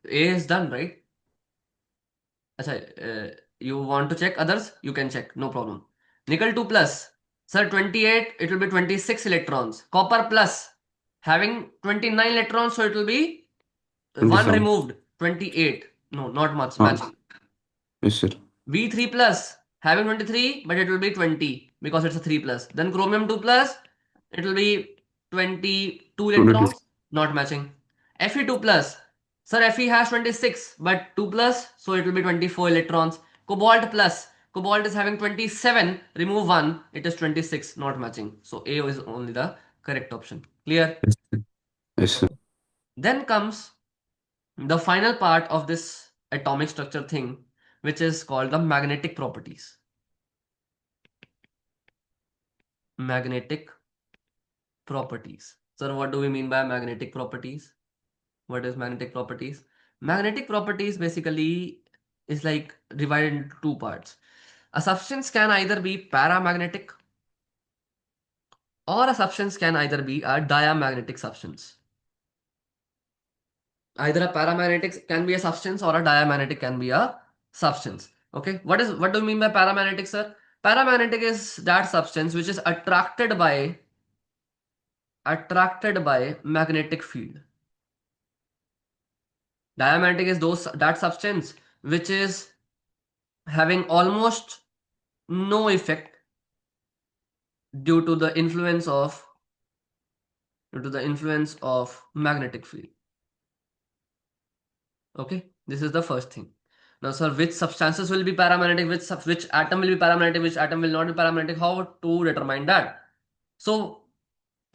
A is done, right? अच्छा, you want to check others, you can check, no problem. Nickel 2 plus, sir, 28, it will be 26 electrons. Copper plus, having 29 electrons, so it will be one
27.
removed, 28. No, not much
Ah,
matching.
yes, sir.
V3 plus, having 23, but it will be 20 because it's a 3 plus. Then chromium 2 plus, it will be 22
22.
electrons, not matching. Fe2 plus, sir, Fe has 26, but 2 plus, so it will be 24 electrons. Cobalt plus, cobalt is having 27, remove 1, it is 26, not matching. So A is only the correct option. Clear?
Yes, sir. Yes, sir.
Okay. Then comes the final part of this atomic structure thing, which is called the magnetic properties. Magnetic properties. So what do we mean by magnetic properties? What is magnetic properties? Magnetic properties basically is like divided into two parts. A substance can either be paramagnetic or a substance can either be a diamagnetic substance. Either a paramagnetic can be a substance or a diamagnetic can be a substance. Okay, what do you mean by paramagnetic, sir? Paramagnetic is that substance which is attracted by magnetic field. Diamagnetic is that substance which is having almost no effect due to the influence of magnetic field. Okay, this is the first thing. Now, sir, which substances will be paramagnetic, which atom will be paramagnetic, which atom will not be paramagnetic? How to determine that? So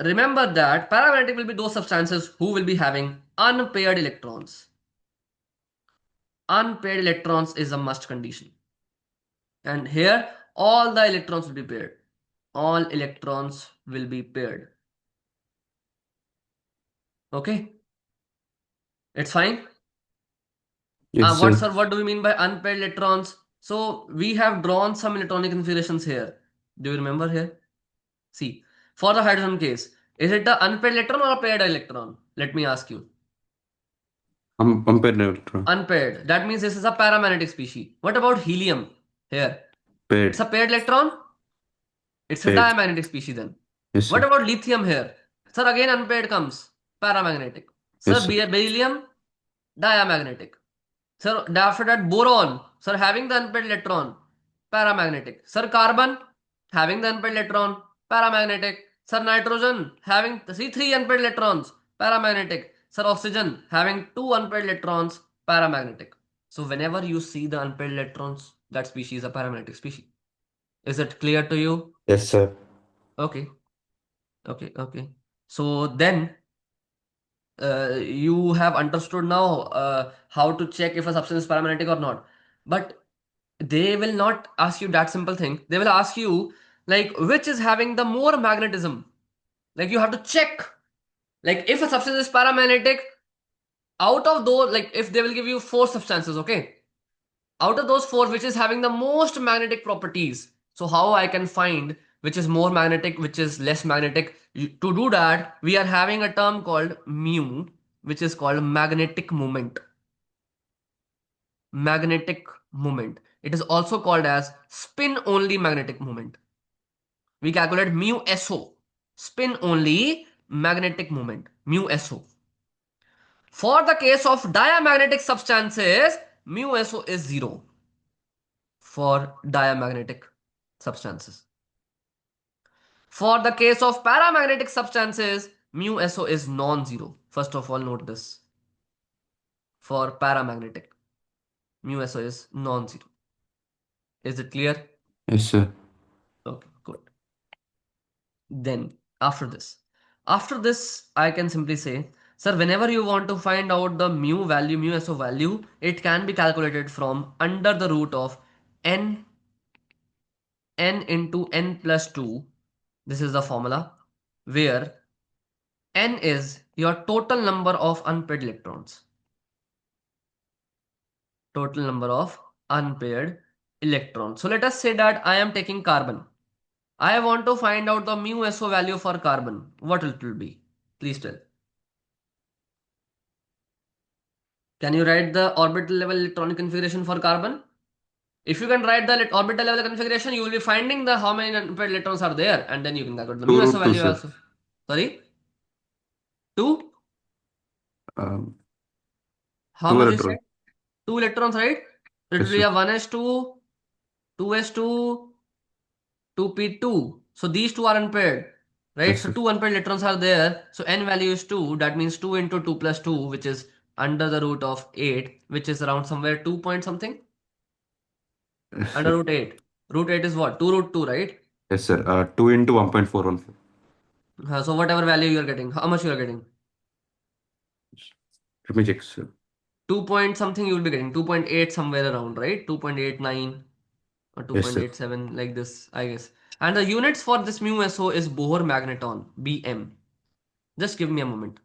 remember that paramagnetic will be those substances who will be having unpaired electrons. Unpaired electrons is a must condition. And here all the electrons will be paired. All electrons will be paired. Okay, it's fine.
Yes,
What,
sir.
sir, what do we mean by unpaired electrons? So we have drawn some electronic configurations here. Do you remember here? See, for the hydrogen case, is it the unpaired electron or a paired electron? Let me ask you.
Unpaired neutron.
Unpaired. That means this is a paramagnetic species. What about helium here? It's
Paired.
a paired electron. It's a
Paired.
diamagnetic species then.
Yes,
What
sir.
about lithium here? Sir, again unpaired comes. Paramagnetic.
Yes,
Sir,
sir.
beryllium, diamagnetic. Sir, after that, boron. Sir, having the unpaired electron, paramagnetic. Sir, carbon, having the unpaired electron, paramagnetic. Sir, nitrogen, having three unpaired electrons, paramagnetic. Sir, oxygen, having two unpaired electrons, paramagnetic. So, whenever you see the unpaired electrons, that species is a paramagnetic species. Is it clear to you?
Yes, sir.
Okay, okay. So, then you have understood now how to check if a substance is paramagnetic or not. But they will not ask you that simple thing. They will ask you like which is having the more magnetism. Like you have to check. Like if a substance is paramagnetic, out of those, like if they will give you four substances, okay? Out of those four, which is having the most magnetic properties. So how I can find which is more magnetic, which is less magnetic? To do that, we are having a term called mu, which is called magnetic moment. Magnetic moment. It is also called as spin only magnetic moment. We calculate mu SO, spin only magnetic moment, mu SO. For the case of diamagnetic substances, mu SO is 0 for diamagnetic substances. For the case of paramagnetic substances, mu SO is non-zero. First of all, note this. For paramagnetic, mu SO is non-zero. Is it clear?
Yes, sir.
Okay, good. Then after this, I can simply say, sir, whenever you want to find out the mu value, mu SO value, it can be calculated from under the root of n into n plus 2. This is the formula where n is your total number of unpaired electrons. Total number of unpaired electrons. So let us say that I am taking carbon. I want to find out the mu SO value for carbon. What it will be? Please tell. Can you write the orbital level electronic configuration for carbon? If you can write the orbital level configuration, you will be finding the how many unpaired electrons are there, and then you can calculate the mu
2
SO
root 2,
value
sir.
also. Sorry, two.
Um,
How
2
much is
electron.
it? Two electrons, right? It will
Yes,
be
sir.
a 1s2, 2s2, 2p2. So these two are unpaired, right?
Yes,
So
sir.
two unpaired electrons are there. So n value is 2. That means 2 into 2 plus 2, which is under the root of 8, which is around somewhere 2 point something.
Yes,
Under
sir.
root 8. Root 8 is what? 2 root 2, right?
Yes, sir. 2 into 1.414.
So whatever value you are getting, how much you are getting?
Let me check, sir.
2 point something you will be getting. 2.8 somewhere around, right? 2.89 or
Yes, sir.
2.87 like this, I guess. And the units for this mu SO is Bohr magneton, BM. Just give me a moment.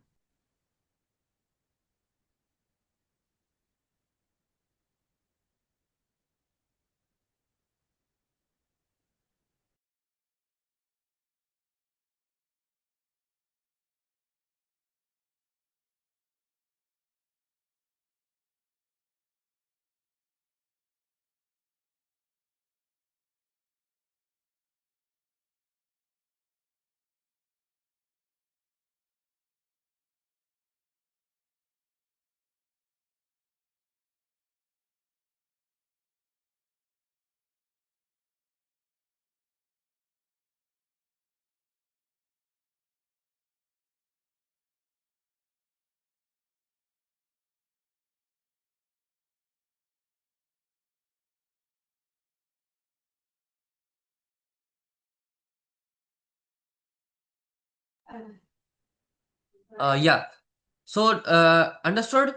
Yeah. So, understood,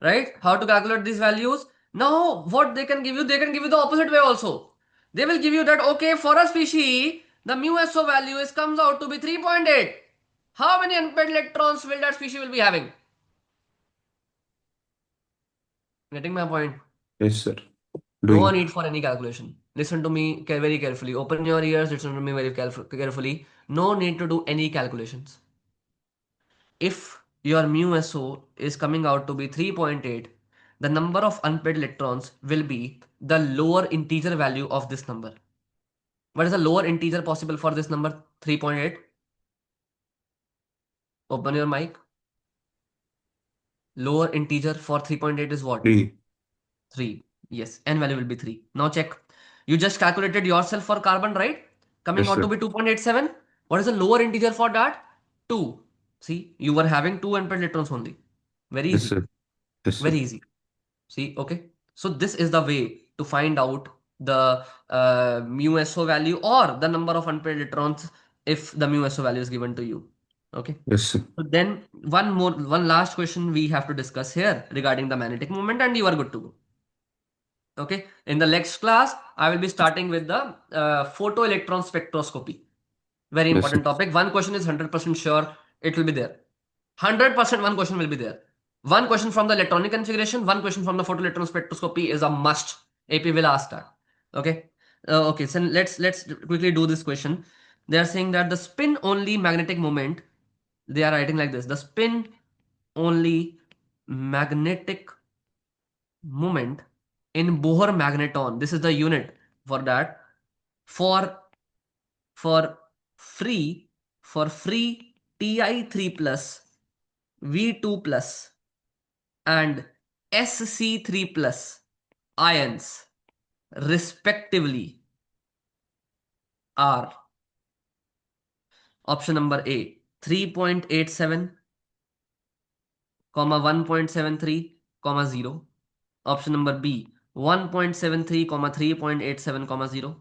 right? How to calculate these values? Now, what they can give you the opposite way also. They will give you that, okay, for a species, the mu SO value is comes out to be 3.8. How many unpaired electrons will that species will be having? Getting my point?
Yes, sir.
No
Doing.
need for any calculation. Listen to me very carefully. Open your ears, listen to me very carefully. No need to do any calculations. If your mu SO is coming out to be 3.8, the number of unpaired electrons will be the lower integer value of this number. What is the lower integer possible for this number 3.8? Open your mic. Lower integer for 3.8 is what?
3.
3. Yes, n value will be 3. Now check. You just calculated yourself for carbon, right? Coming
Yes,
out to
sir.
be 2.87. What is the lower integer for that? 2. See, you were having 2 unpaired electrons only. Very
Yes,
easy.
sir. Yes, sir.
Very easy. See, okay. So this is the way to find out the mu SO value or the number of unpaired electrons if the mu SO value is given to you. Okay.
Yes, sir.
So then one last question we have to discuss here regarding the magnetic moment, and you are good to go. Okay. In the next class, I will be starting with the photoelectron spectroscopy. Very
Yes, sir.
important topic. One question is 100% sure it will be there. 100% one question will be there. One question from the electronic configuration, one question from the photoelectron spectroscopy is a must. AP will ask that. Okay. Okay. So let's quickly do this question. They are saying that the spin only magnetic moment. They are writing like this: the spin only magnetic moment in Bohr magneton. This is the unit for that. For for free free Ti3 plus V2 plus and SC3 plus ions respectively are option number A 3.87, 1.73, 0. Option number B 1.73, 3.87, 0.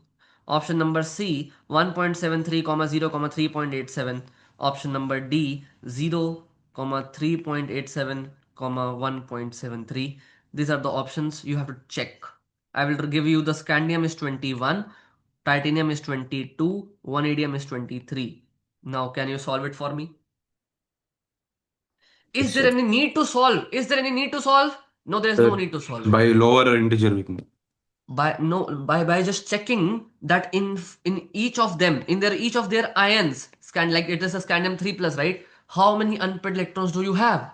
Option number C 1.73, 0, 3.87. Option number D 0, 3.87, 1.73. These are the options you have to check. I will give you the scandium is 21, titanium is 22, vanadium is 23. Now can you solve it for me?
Yes,
Is there
sir.
any need to solve? Is there any need to solve? No, there is
Uh,
no need to solve.
by lower integer we can.
By just checking that in each of them, in their each of their ions, scan like it is a scandium 3 plus, right? How many unpaired electrons do you have?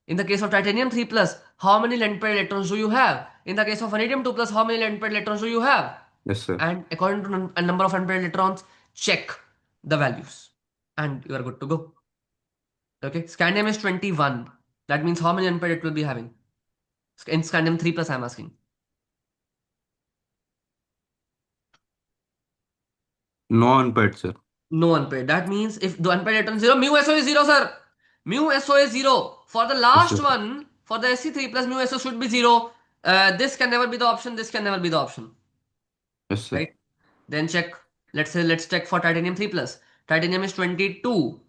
In the case of titanium 3 plus, how many length pair electrons do you have? In the case of vanadium 2 plus, how many length pair electrons do you have?
Yes, sir.
And according to a number of unpaired electrons, check the values and you are good to go. Okay, scandium is 21. That means how many unpaired it will be having? In scandium 3 plus, I'm asking.
No unpaired, sir.
No unpaired. That means if the unpaired electron is 0, mu SO is 0, sir. Mu SO is 0. For the
Yes,
last
sir.
one, for the SC3 plus, mu SO should be 0. This can never be the option. This can never be the option.
Yes, sir.
Right? Then check. Let's check for titanium 3 plus. Titanium is 22.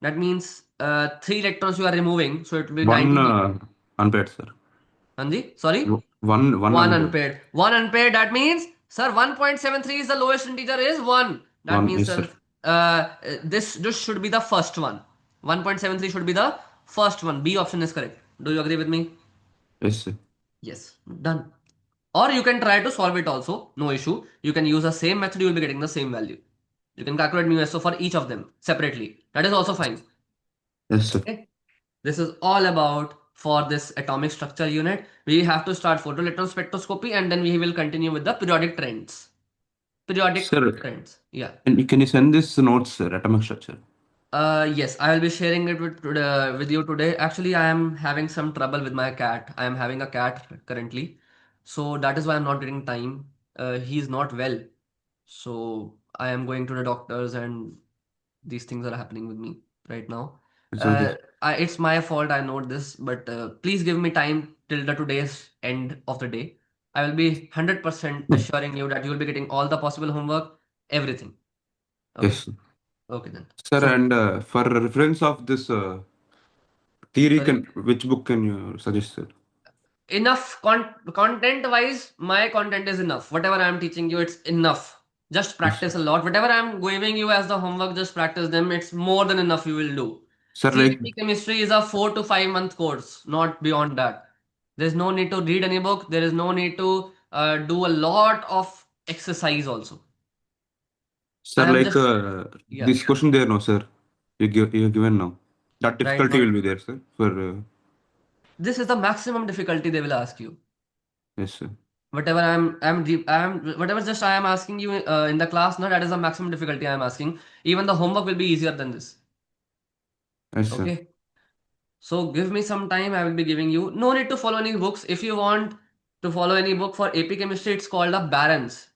That means 3 electrons you are removing. So it will be
One
19.
unpaired, sir.
Hanji? Sorry?
One
One
unpaired.
unpaired. One unpaired, that means, sir, 1.73 is the lowest integer is 1. That
One,
means,
yes, sir.
sir, this should be the first one. 1.73 should be the first one. B option is correct. Do you agree with me?
Yes, sir.
Yes. Done. Or you can try to solve it also. No issue. You can use the same method. You will be getting the same value. You can calculate mu SO for each of them separately. That is also fine.
Yes, sir.
Okay. This is all about for this atomic structure unit. We have to start photoelectron spectroscopy and then we will continue with the periodic trends. Periodic
Sir,
trends. Yeah.
and can you send this notes, sir, atomic structure?
Yes, I will be sharing it with you today. Actually, I am having some trouble with my cat. I am having a cat currently, so that is why I'm not getting time. He is not well, so I am going to the doctors, and these things are happening with me right now.
It's okay.
It's my fault. I know this, but please give me time till the today's end of the day. I will be 100% assuring you that you will be getting all the possible homework, everything. Okay.
Yes, sir.
Okay then.
Sir,
So
and for reference of this theory,
sorry.
which book can you suggest, sir?
Enough content wise, my content is enough. Whatever I am teaching you, it's enough. Just
Yes, sir.
practice a lot. Whatever I'm giving you as the homework, just practice them. It's more than enough you will do.
Sir,
See,
like,
AP chemistry is a 4 to 5 month course, not beyond that. There's no need to read any book. There is no need to do a lot of exercise also.
sir,
I am
like
just, yeah,
this question there, no, sir. You given now. That
right
difficulty
now.
will be there, sir. For
This is the maximum difficulty they will ask you.
yes, sir.
Whatever whatever just I am asking you in the class now, that is the maximum difficulty I am asking. Even the homework will be easier than this.
Yes, sir.
Okay. So give me some time. I will be giving you. No need to follow any books. If you want to follow any book for AP chemistry, it's called a Barons.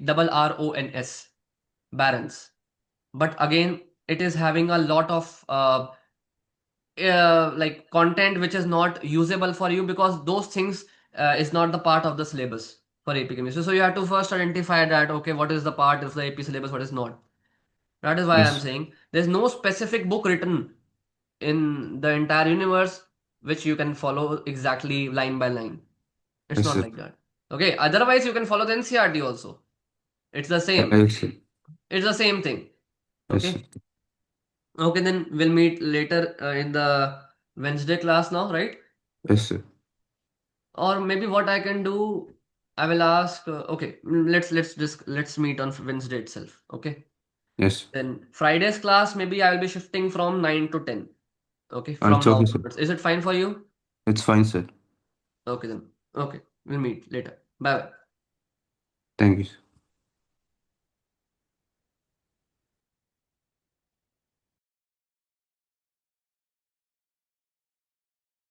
Barrons. Barons. But again, it is having a lot of like content which is not usable for you because those things is not the part of the syllabus for AP chemistry. So you have to first identify that okay, what is the part of the AP syllabus, what is not. That is why I'm
Yes,
saying there's no specific book written in the entire universe which you can follow exactly line by line. It's
yes,
not
sir.
like that. Okay, otherwise you can follow the NCRT also. It's the same.
Yes, sir.
It's the same thing.
Yes, sir.
Okay. Okay, then we'll meet later in the Wednesday class now, right?
Yes, sir.
Or maybe what I can do, I will ask. Okay, let's meet on Wednesday itself. Okay.
Yes.
Then Friday's class, maybe I will be shifting from 9 to 10. Okay, from
It's
now
okay, sir.
onwards. Is it fine for you?
It's fine, sir.
Okay then. Okay, we'll meet later. Bye bye.
Thank you, sir.